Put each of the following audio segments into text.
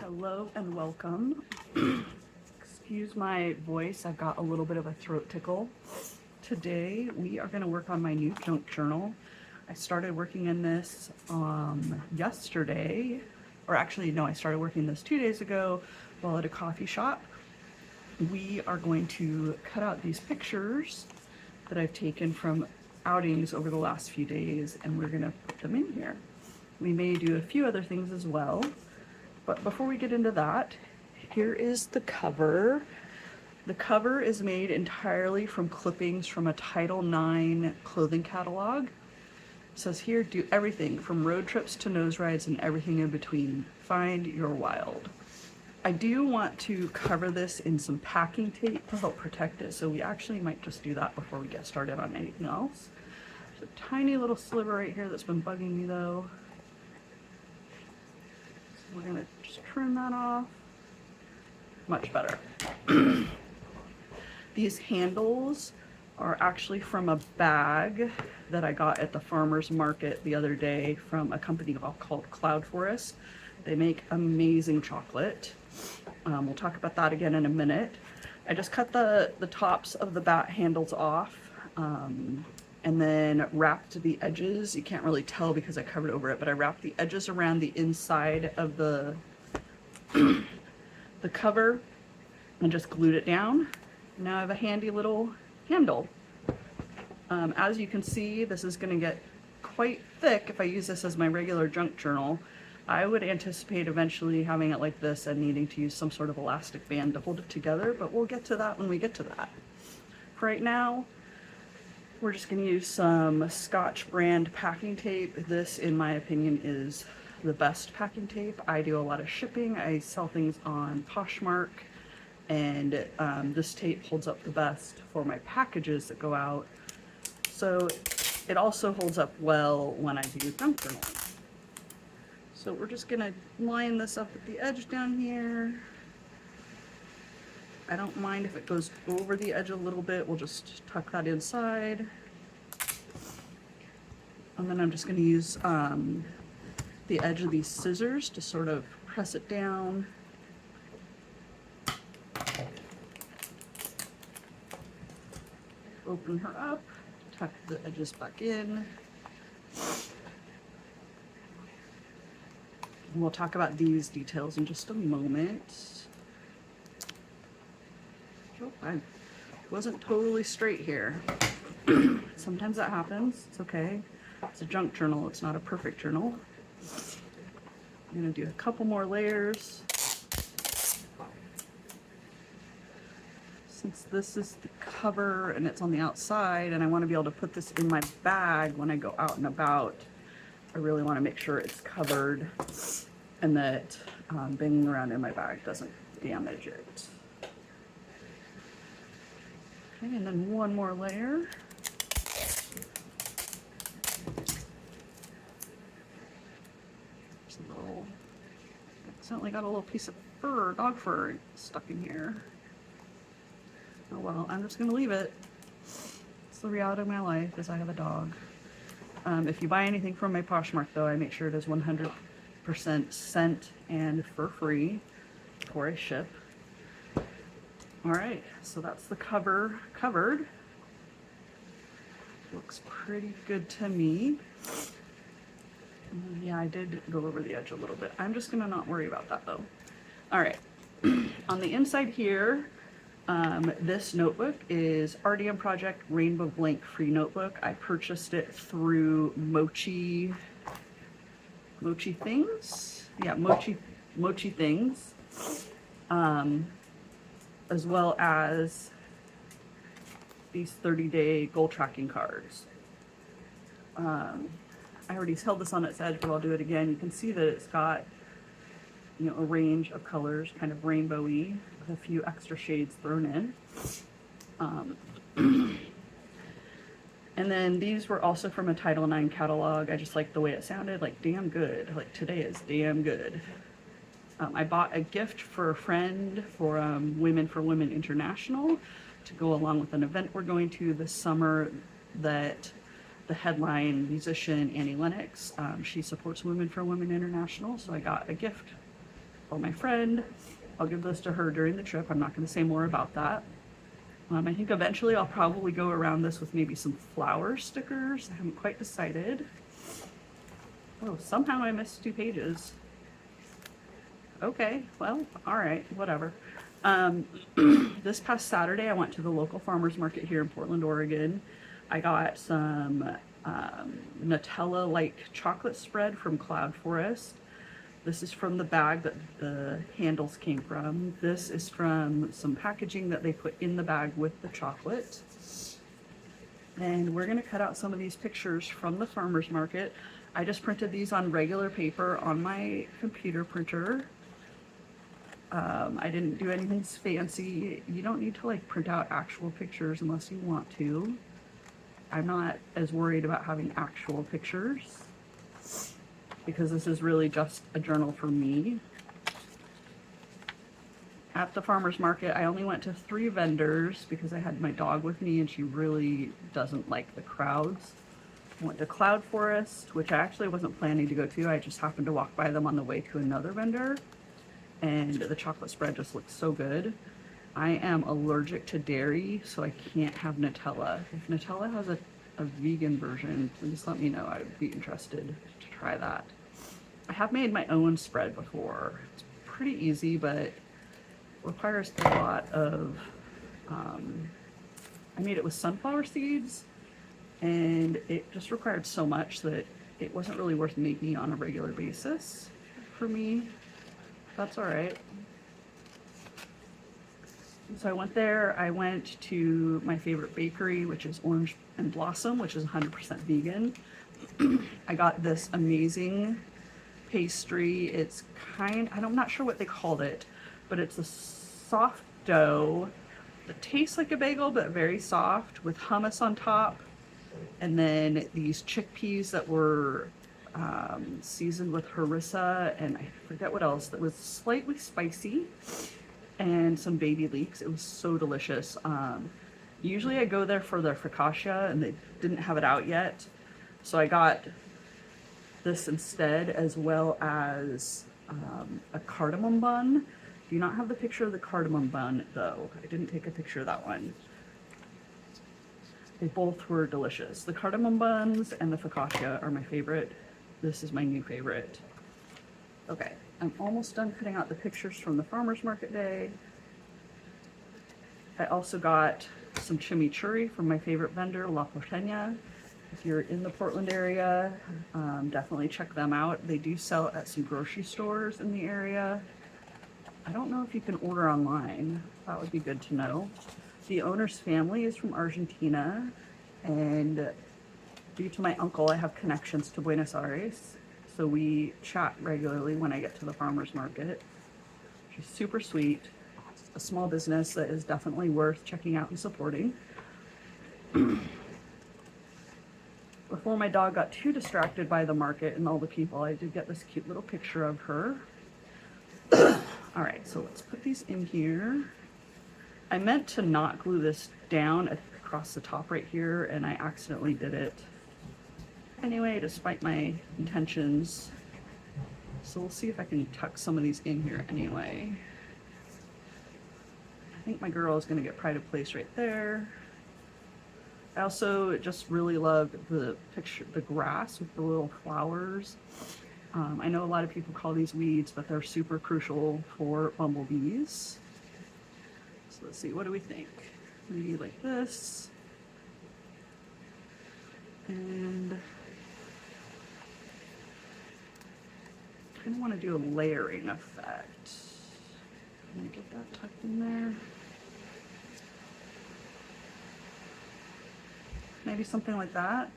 Hello and welcome. Excuse my voice, I've got a little bit of a throat tickle. Today we are going to work on my new junk journal. I started working in this yesterday, or actually no, I started working this 2 days ago while at a coffee shop. We are going to cut out these pictures that I've taken from outings over the last few days, and we're going to put them in here. We may do a few other things as well. But before we get into that, here is the cover. The cover is made entirely from clippings from a Title IX clothing catalog. It says here, do everything from road trips to nose rides and everything in between. Find your wild. I do want to cover this in some packing tape to help protect it, so we actually might just do that before we get started on anything else. There's a tiny little sliver right here that's been bugging me though. We're gonna just trim that off. Much better. These handles are actually from a bag that I got at the farmer's market the other day from a company called Cloud Forest. They make amazing chocolate. We'll talk about that again in a minute. I just cut the tops of the bat handles off and then wrapped the edges. You can't really tell because I covered over it, but I wrapped the edges around the inside of the cover and just glued it down. Now I have a handy little handle. As you can see, this is going to get quite thick if I use this as my regular junk journal. I would anticipate eventually having it like this and needing to use some sort of elastic band to hold it together, but we'll get to that when we get to that. For right now, we're just going to use some Scotch brand packing tape. This, in my opinion, is the best packing tape. I do a lot of shipping. I sell things on Poshmark, and this tape holds up the best for my packages that go out. So it also holds up well when I do junk journaling. So we're just going to line this up at the edge down here. I don't mind if it goes over the edge a little bit. We'll just tuck that inside. And then I'm just going to use the edge of these scissors to sort of press it down. Open her up, tuck the edges back in. And we'll talk about these details in just a moment. I wasn't totally straight here. Sometimes that happens. It's okay. It's a junk journal. It's not a perfect journal. I'm going to do a couple more layers. Since this is the cover and it's on the outside and I want to be able to put this in my bag when I go out and about, I really want to make sure it's covered and that banging around in my bag doesn't damage it. Okay, and then one more layer. There's a little, accidentally got a little piece of fur, dog fur stuck in here. Oh well, I'm just gonna leave it. It's the reality of my life is I have a dog. If you buy anything from my Poshmark though, I make sure it is 100% scent and fur free before I ship. All right, so that's the cover covered. Looks pretty good to me. Yeah, I did go over the edge a little bit. I'm just gonna not worry about that though. All right, on the inside here, this notebook is RDM Project Rainbow Blank Free Notebook. I purchased it through Mochi Things. Yeah, Mochi Things. As well as these 30-day goal tracking cards. I already held this on its edge, but I'll do it again. You can see that it's got, you know, a range of colors, kind of rainbowy, with a few extra shades thrown in. And then these were also from a Title IX catalog. I just liked the way it sounded, like damn good. Like today is damn good. I bought a gift for a friend for Women for Women International to go along with an event we're going to this summer that the headline musician Annie Lennox, she supports Women for Women International, so I got a gift for my friend. I'll give this to her during the trip. I'm not going to say more about that. I think eventually I'll probably go around this with maybe some flower stickers. I haven't quite decided. Oh, somehow I missed 2 pages. Okay, well, all right, whatever. This past Saturday, I went to the local farmers market here in Portland, Oregon. I got some Nutella-like chocolate spread from Cloud Forest. This is from the bag that the handles came from. This is from some packaging that they put in the bag with the chocolate. And we're gonna cut out some of these pictures from the farmer's market. I just printed these on regular paper on my computer printer. I didn't do anything fancy. You don't need to like print out actual pictures unless you want to. I'm not as worried about having actual pictures, because this is really just a journal for me. At the farmer's market, I only went to 3 vendors because I had my dog with me and she really doesn't like the crowds. I went to Cloud Forest, which I actually wasn't planning to go to. I just happened to walk by them on the way to another vendor, and the chocolate spread just looked so good. I am allergic to dairy, so I can't have Nutella. If Nutella has a vegan version, please let me know. I would be interested to try that. I have made my own spread before. It's pretty easy, but requires a lot of, I made it with sunflower seeds, and it just required so much that it wasn't really worth making on a regular basis for me. That's all right. So I went there. I went to my favorite bakery, which is Orange and Blossom, which is 100% vegan. I got this amazing pastry. It's I'm not sure what they called it, but it's a soft dough that tastes like a bagel, but very soft, with hummus on top. And then these chickpeas that were seasoned with harissa, and I forget what else, that was slightly spicy, and some baby leeks. It was so delicious. Usually I go there for their focaccia, and they didn't have it out yet, so I got this instead, as well as a cardamom bun. Do not have the picture of the cardamom bun though. I didn't take a picture of that one. They both were delicious. The cardamom buns and the focaccia are my favorite. This is my new favorite. Okay, I'm almost done cutting out the pictures from the farmer's market day. I also got some chimichurri from my favorite vendor, La Porteña. If you're in the Portland area, definitely check them out. They do sell at some grocery stores in the area. I don't know if you can order online. That would be good to know. The owner's family is from Argentina, and due to my uncle, I have connections to Buenos Aires, so we chat regularly when I get to the farmer's market. She's super sweet. A small business that is definitely worth checking out and supporting. Before my dog got too distracted by the market and all the people, I did get this cute little picture of her. All right, so let's put these in here. I meant to not glue this down across the top right here, and I accidentally did it anyway, despite my intentions. So we'll see if I can tuck some of these in here anyway. I think my girl is going to get pride of place right there. I also just really love the picture, the grass with the little flowers. I know a lot of people call these weeds, but they're super crucial for bumblebees. So let's see, what do we think? Maybe like this. And I kind of want to do a layering effect. Can I get that tucked in there? Maybe something like that.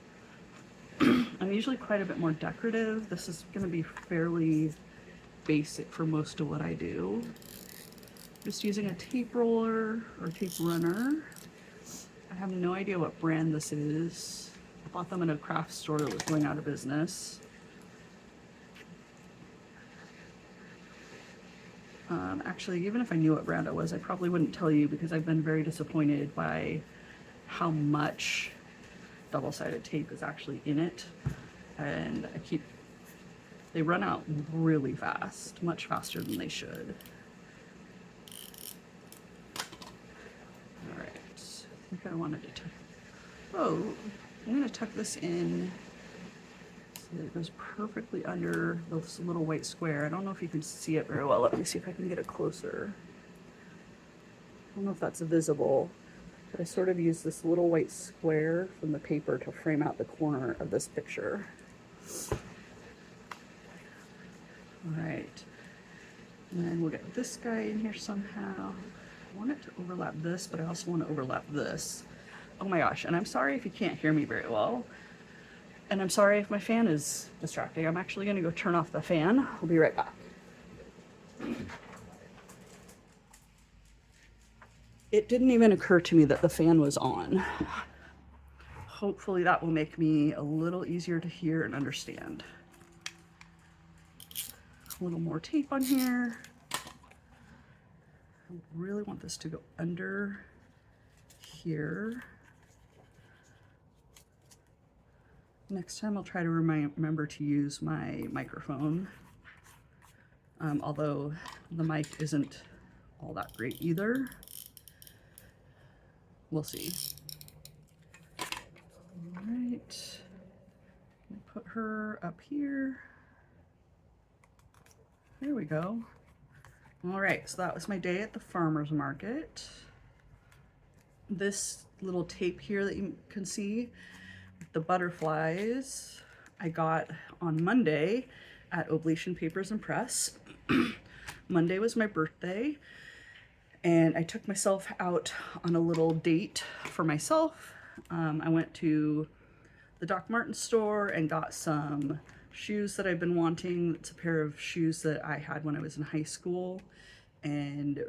I'm usually quite a bit more decorative. This is going to be fairly basic for most of what I do. Just using a tape roller or tape runner. I have no idea what brand this is. I bought them in a craft store that was going out of business. Actually, even if I knew what brand it was, I probably wouldn't tell you, because I've been very disappointed by how much double-sided tape is actually in it, and I keep They run out really fast, much faster than they should. All right, I think I wanted to tuck, oh, I'm gonna tuck this in so that it goes perfectly under this little white square. I don't know if you can see it very well. Let me see if I can get it closer. I don't know if that's visible, but I sort of use this little white square from the paper to frame out the corner of this picture. All right, and then we'll get this guy in here somehow. I want it to overlap this, but I also want to overlap this. Oh my gosh, and I'm sorry if you can't hear me very well. And I'm sorry if my fan is distracting. I'm actually gonna go turn off the fan. I'll be right back. It didn't even occur to me that the fan was on. Hopefully that will make me a little easier to hear and understand. A little more tape on here. I really want this to go under here. Next time I'll try to remember to use my microphone, although the mic isn't all that great either. We'll see. All right, put her up here. There we go. All right, so that was my day at the farmer's market. This little tape here that you can see, the butterflies, I got on Monday at Oblation Papers and Press. Monday was my birthday, and I took myself out on a little date for myself. I went to the Doc Martens store and got some shoes that I've been wanting. It's a pair of shoes that I had when I was in high school and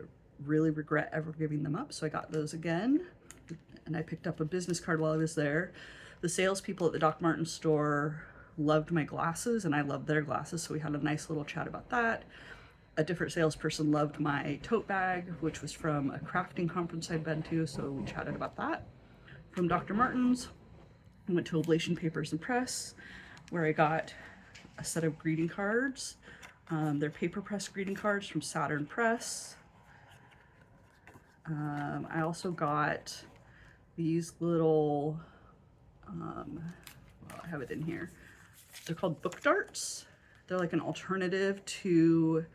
really regret ever giving them up, so I got those again. And I picked up a business card while I was there. The salespeople at the Doc Martens store loved my glasses and I loved their glasses, so we had a nice little chat about that. A different salesperson loved my tote bag, which was from a crafting conference I'd been to, so we chatted about that. From Dr. Martens, I went to Oblation Papers and Press, where I got a set of greeting cards. They're paper press greeting cards from Saturn Press. I also got these little, well, I have it in here. They're called book darts. They're like an alternative to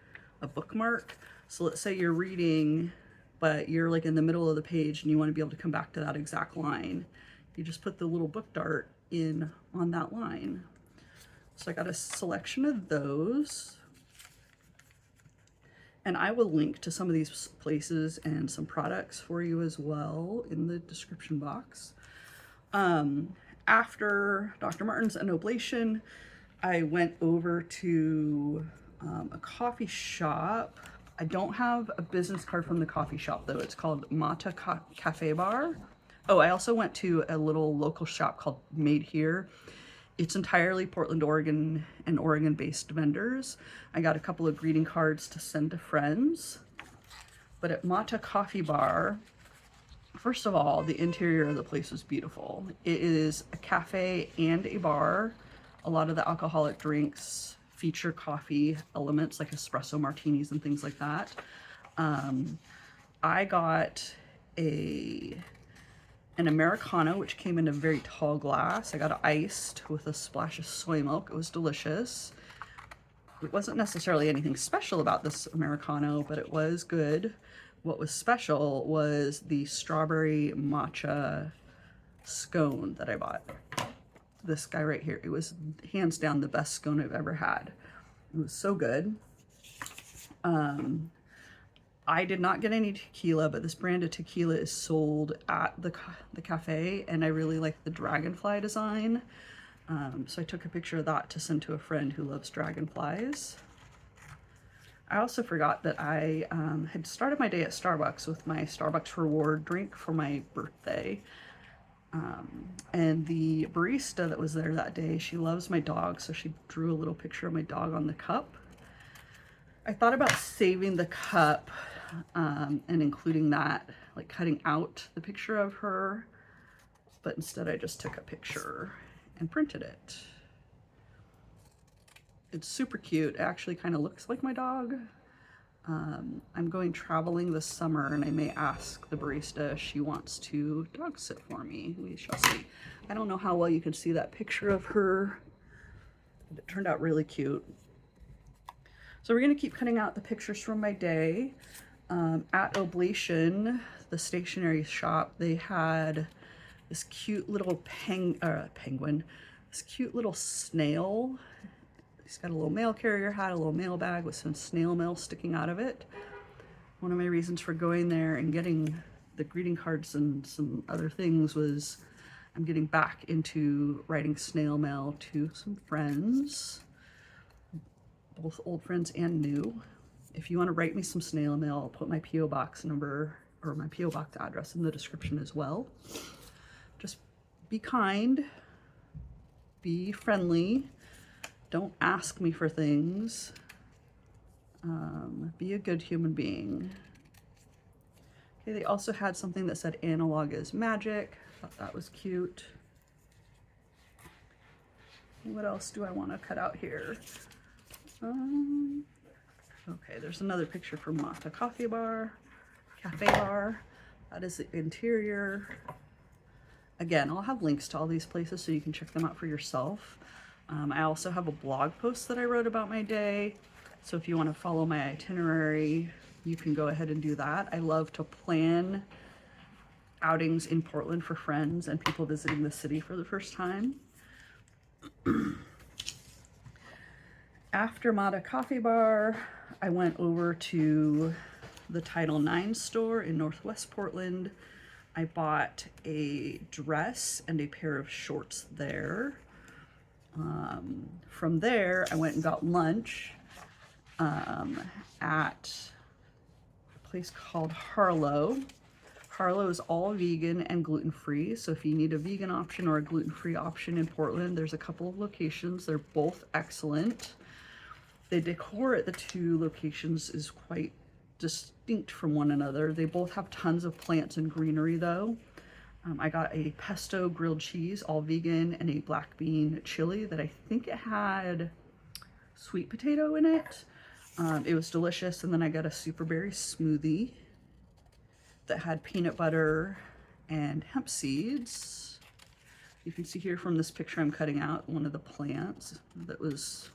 a bookmark. So let's say you're reading, but you're like in the middle of the page and you want to be able to come back to that exact line. You just put the little book dart in on that line. So I got a selection of those. And I will link to some of these places and some products for you as well in the description box. After Dr. Martens and Oblation, I went over to a coffee shop. I don't have a business card from the coffee shop though. It's called Mata Cafe Bar. Oh, I also went to a little local shop called Made Here. It's entirely Portland, Oregon and Oregon-based vendors. I got a couple of greeting cards to send to friends. But at Mata Coffee Bar, first of all, the interior of the place was beautiful. It is a cafe and a bar. A lot of the alcoholic drinks feature coffee elements like espresso martinis and things like that. I got an Americano, which came in a very tall glass. I got it iced with a splash of soy milk. It was delicious. It wasn't necessarily anything special about this Americano, but it was good. What was special was the strawberry matcha scone that I bought. This guy right here. It was hands down the best scone I've ever had. It was so good. I did not get any tequila, but this brand of tequila is sold at the cafe, and I really like the dragonfly design. So I took a picture of that to send to a friend who loves dragonflies. I also forgot that I had started my day at Starbucks with my Starbucks reward drink for my birthday. And the barista that was there that day, she loves my dog, so she drew a little picture of my dog on the cup. I thought about saving the cup and including that, like cutting out the picture of her, but instead I just took a picture and printed it. It's super cute. It actually kind of looks like my dog. I'm going traveling this summer and I may ask the barista if she wants to dog sit for me. We shall see. I don't know how well you can see that picture of her, but it turned out really cute. So we're going to keep cutting out the pictures from my day. At Oblation, the stationery shop, they had this cute little penguin, this cute little snail. He's got a little mail carrier hat, a little mail bag with some snail mail sticking out of it. One of my reasons for going there and getting the greeting cards and some other things was I'm getting back into writing snail mail to some friends, both old friends and new. If you want to write me some snail mail, I'll put my P.O. box number or my P.O. box address in the description as well. Just be kind, be friendly, don't ask me for things, be a good human being. Okay, they also had something that said analog is magic. Thought that was cute. What else do I want to cut out here? Okay, there's another picture from Mata Cafe Bar. That is the interior. Again, I'll have links to all these places so you can check them out for yourself. I also have a blog post that I wrote about my day. So if you want to follow my itinerary, you can go ahead and do that. I love to plan outings in Portland for friends and people visiting the city for the first time. After Mata Coffee Bar, I went over to the Title IX store in Northwest Portland. I bought a dress and a pair of shorts there. From there, I went and got lunch at a place called Harlow. Harlow is all vegan and gluten-free, so if you need a vegan option or a gluten-free option in Portland, there's a couple of locations. They're both excellent. The decor at the two locations is quite distinct from one another. They both have tons of plants and greenery though. I got a pesto grilled cheese, all vegan, and a black bean chili that I think it had sweet potato in it. It was delicious. And then I got a super berry smoothie that had peanut butter and hemp seeds. You can see here from this picture I'm cutting out one of the plants that was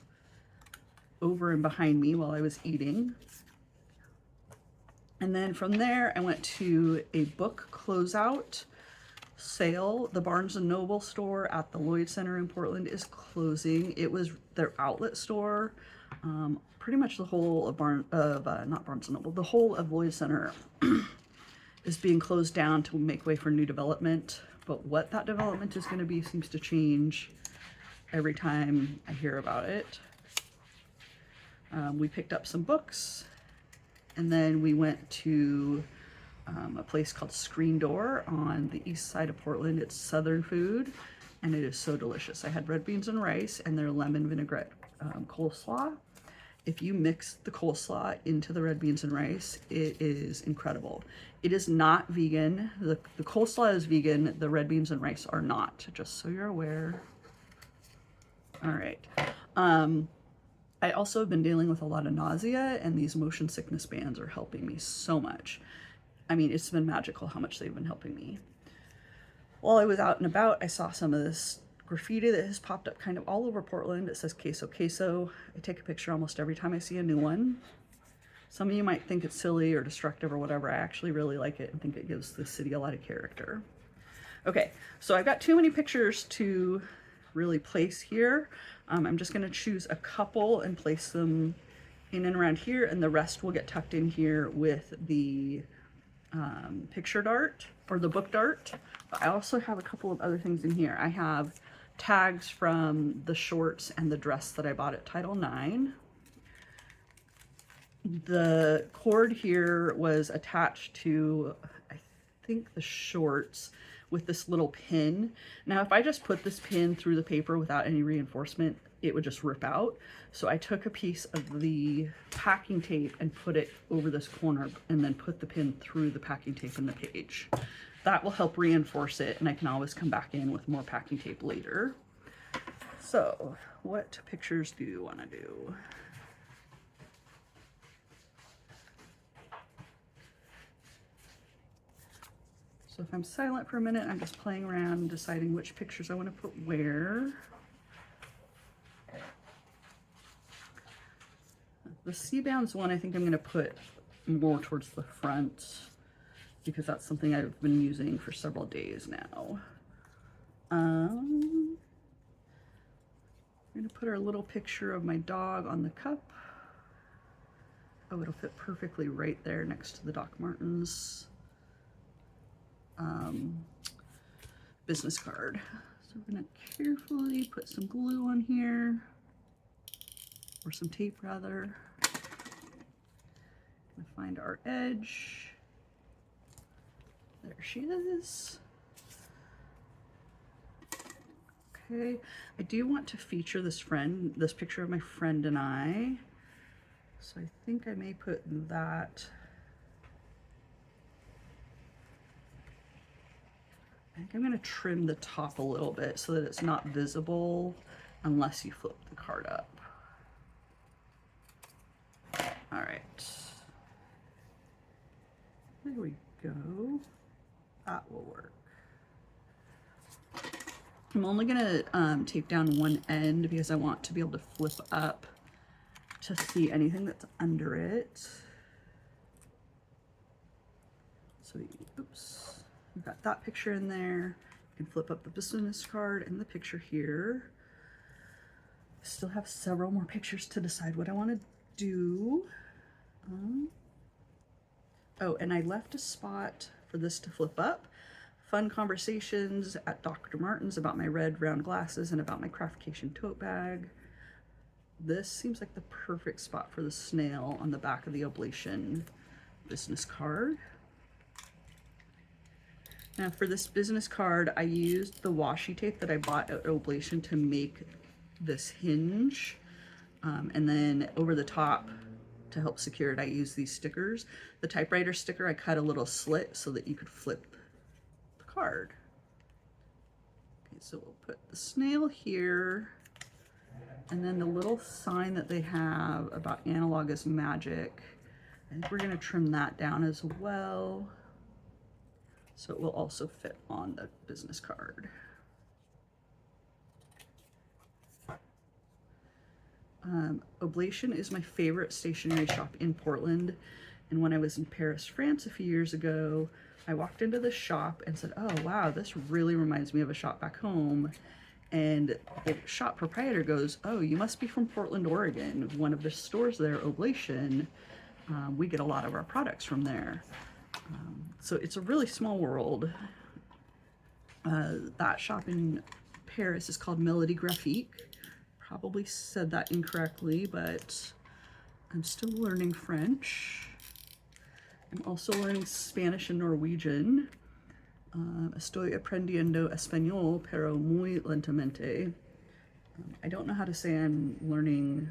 over and behind me while I was eating. And then from there, I went to a book closeout sale. The Barnes & Noble store at the Lloyd Center in Portland is closing. It was their outlet store. Pretty much the whole of not Barnes & Noble, the whole of Lloyd Center is being closed down to make way for new development. But what that development is going to be seems to change every time I hear about it. We picked up some books, and then we went to a place called Screen Door on the east side of Portland. It's Southern food, and it is so delicious. I had red beans and rice and their lemon vinaigrette coleslaw. If you mix the coleslaw into the red beans and rice, it is incredible. It is not vegan. The coleslaw is vegan. The red beans and rice are not, just so you're aware. All right. I also have been dealing with a lot of nausea, and these motion sickness bands are helping me so much. I mean, it's been magical how much they've been helping me. While I was out and about, I saw some of this graffiti that has popped up kind of all over Portland. It says queso queso. I take a picture almost every time I see a new one. Some of you might think it's silly or destructive or whatever. I actually really like it and think it gives the city a lot of character. Okay, so I've got too many pictures to really place here. I'm just going to choose a couple and place them in and around here, and the rest will get tucked in here with the picture dart or the book dart. But I also have a couple of other things in here. I have tags from the shorts and the dress that I bought at Title IX. The cord here was attached to, I think, the shorts with this little pin. Now, if I just put this pin through the paper without any reinforcement, it would just rip out. So I took a piece of the packing tape and put it over this corner and then put the pin through the packing tape in the page. That will help reinforce it, and I can always come back in with more packing tape later. So, what pictures do you want to do? So if I'm silent for a minute, I'm just playing around and deciding which pictures I want to put where. The C-Bounds one, I think I'm going to put more towards the front because that's something I've been using for several days now. I'm going to put our little picture of my dog on the cup. Oh, it'll fit perfectly right there next to the Doc Martens business card. So we're going to carefully put some glue on here, or some tape rather. Gonna find our edge. There she is. Okay, I do want to feature this picture of my friend and I. So I think I may put that. I think I'm going to trim the top a little bit so that it's not visible unless you flip the card up. All right. There we go. That will work. I'm only going to tape down one end because I want to be able to flip up to see anything that's under it. So, oops. We've got that picture in there. You can flip up the business card and the picture here. Still have several more pictures to decide what I want to do. Oh, and I left a spot for this to flip up. Fun conversations at Dr. Martens about my red round glasses and about my Craftcation tote bag. This seems like the perfect spot for the snail on the back of the Oblation business card. Now for this business card, I used the washi tape that I bought at Oblation to make this hinge. And then over the top to help secure it, I used these stickers. The typewriter sticker, I cut a little slit so that you could flip the card. Okay, so we'll put the snail here. And then the little sign that they have about analog is magic. I think we're going to trim that down as well, so it will also fit on the business card. Oblation is my favorite stationery shop in Portland. And when I was in Paris, France a few years ago, I walked into the shop and said, oh wow, this really reminds me of a shop back home. And the shop proprietor goes, oh, you must be from Portland, Oregon. One of the stores there, Oblation, we get a lot of our products from there. So it's a really small world. That shop in Paris is called Melody Graphique. Probably said that incorrectly, but I'm still learning French. I'm also learning Spanish and Norwegian. Estoy aprendiendo español, pero muy lentamente. I don't know how to say I'm learning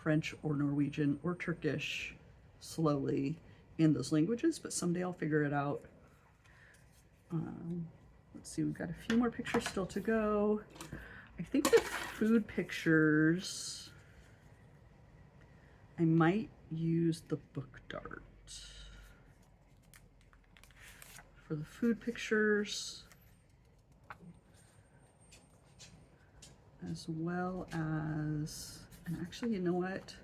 French or Norwegian or Turkish slowly in those languages, but someday I'll figure it out. Let's see, we've got a few more pictures still to go. I think the food pictures, I might use the book dart. For the food pictures, as well as, and actually, you know what?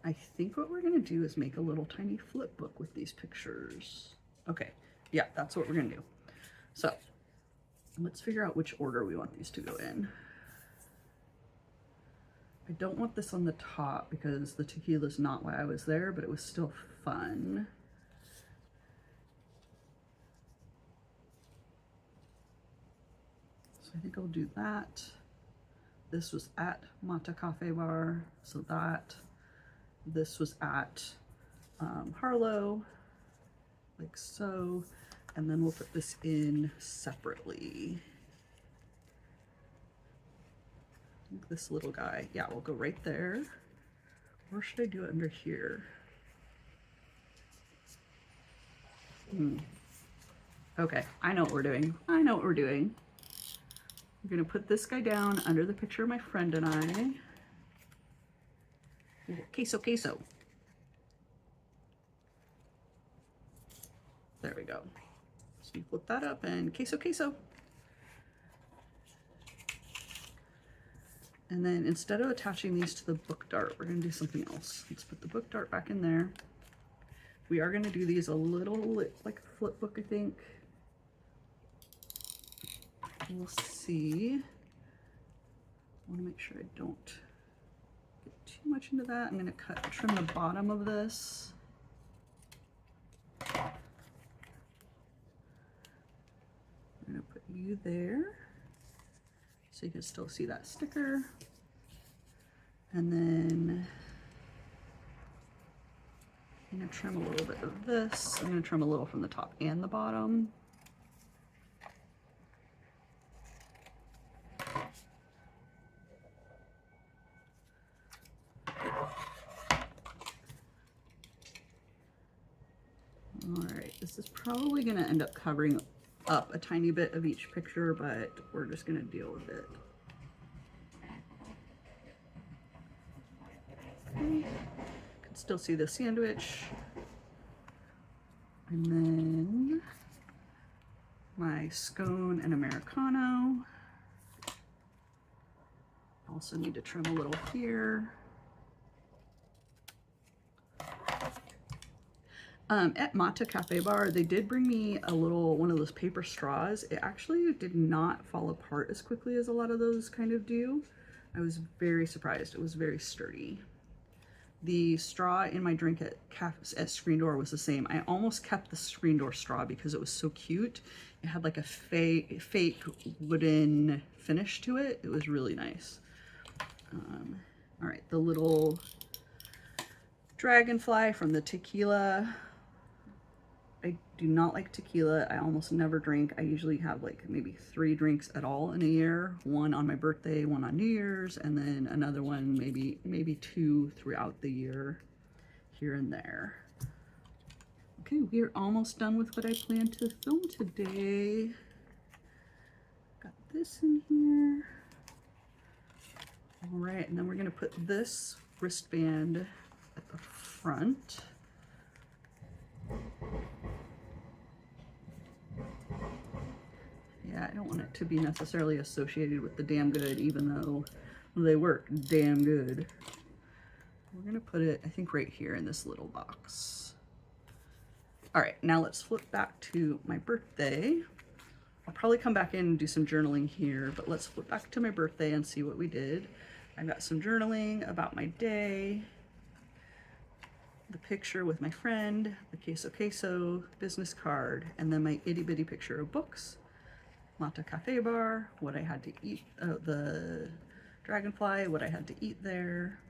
I think what we're gonna do is make a little tiny flip book with these pictures. Okay, yeah, that's what we're gonna do. So let's figure out which order we want these to go in. I don't want this on the top because the tequila's not why I was there, but it was still fun. So I think I'll do that. This was at Mata Cafe Bar, so that. This was at Harlow, like so. And then we'll put this in separately. I think this little guy, yeah, we'll go right there. Or should I do it under here? Okay, I know what we're doing. I know what we're doing. I'm going to put this guy down under the picture of my friend and I. Queso, queso. There we go. So you flip that up and queso, queso. And then instead of attaching these to the book dart, we're going to do something else. Let's put the book dart back in there. We are going to do these a little like a flip book, I think. We'll see. I want to make sure I don't get too much into that. I'm going to trim the bottom of this. I'm going to put you there so you can still see that sticker. And then I'm going to trim a little bit of this. I'm going to trim a little from the top and the bottom. Alright, this is probably going to end up covering up a tiny bit of each picture, but we're just going to deal with it. Okay. Can still see the sandwich. And then my scone and Americano. Also need to trim a little here. At Mata Cafe Bar, they did bring me one of those paper straws. It actually did not fall apart as quickly as a lot of those kind of do. I was very surprised. It was very sturdy. The straw in my drink at Screen Door was the same. I almost kept the Screen Door straw because it was so cute. It had like a fake wooden finish to it. It was really nice. All right, the little dragonfly from the tequila. I do not like tequila. I almost never drink. I usually have like maybe 3 drinks at all in a year. One on my birthday, one on New Year's, and then another one, maybe 2 throughout the year, here and there. Okay, we are almost done with what I planned to film today. Got this in here. All right, and then we're gonna put this wristband at the front. Yeah, I don't want it to be necessarily associated with the damn good, even though they work damn good. We're gonna put it, I think, right here in this little box. All right, now let's flip back to my birthday. I'll probably come back in and do some journaling here, but let's flip back to my birthday and see what we did. I got some journaling about my day, the picture with my friend, the queso queso, business card, and then my itty bitty picture of books, Mata Cafe Bar, what I had to eat, the dragonfly, what I had to eat there,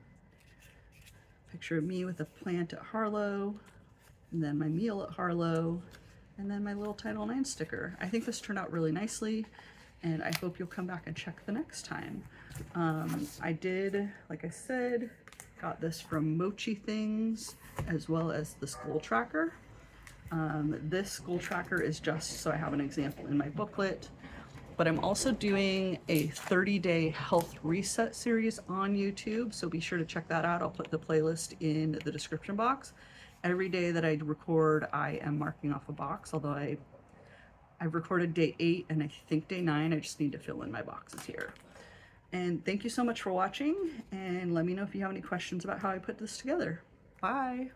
picture of me with a plant at Harlow, and then my meal at Harlow, and then my little Title IX sticker. I think this turned out really nicely, and I hope you'll come back and check the next time. I did, like I said, got this from Mochi Things, as well as this goal tracker. This goal tracker is just so I have an example in my booklet, but I'm also doing a 30-day health reset series on YouTube, so be sure to check that out. I'll put the playlist in the description box. Every day that I record, I am marking off a box, although I've recorded day 8 and I think day 9. I just need to fill in my boxes here. And thank you so much for watching, and let me know if you have any questions about how I put this together. Bye.